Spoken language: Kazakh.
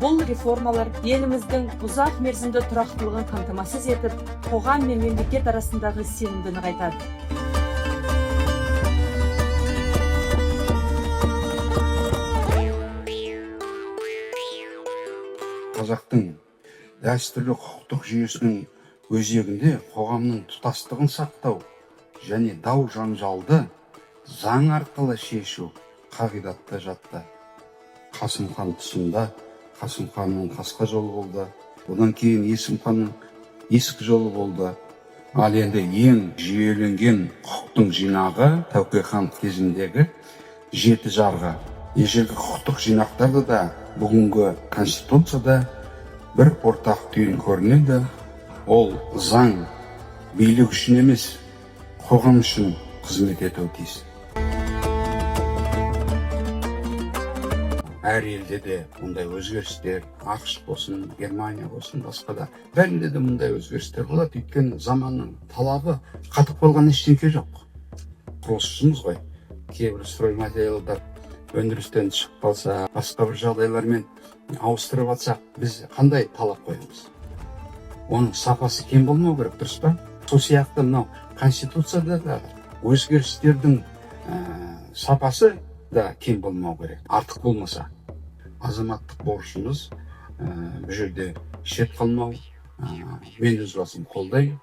Бұл реформалар еліміздің ұзақ мерзімді тұрақтылығын қамтамасыз етіп, қоғам мен мемлекет арасындағы сенімді нығайтады. Қазақтың дәстүрлі құқықтық жүйесінің өзегінде қоғамның тұтастығын сақтау және дау жанжалды заң арқылы шешу қағидатта жатты. Қасым хан тұсында Қасым ханның қасқа жолы болды, одан кейін Есім ханның есік жолы болды. Ал енді ең жүйеленген құқықтың жинағы Тәуке хан кезіндегі 7 жарғы. Ежелгі құқықтық жинақтарда да бүгінгі конституцияда бір ортақ түйін көрінеді. Ол заң билік үшін емес, қоғам үшін қызмет етуі тиіс. Әр елде де мұндай өзгерістер, ақш болсын, Германия болсын, басқа да бәрінде де мұндай өзгерістер болады. Өйткені заманның талабы қатып қалған ештеңке жоқ. Құрылысшымыз ғой. Кейбір стройматериалдар өндірістен шығып қалса, басқа бір жағдайлармен ауыстырып атсақ, біз қандай талап қоямыз? Оның сапасы кем болмау керек, дұрыс па? Сол сияқты мынау конституцияда да өзгерістердің сапасы да кем болмау керек. Артық болмаса, азаматтық борышымыз бұл жерде шет қалмау. Мен өз басым қолдаймын.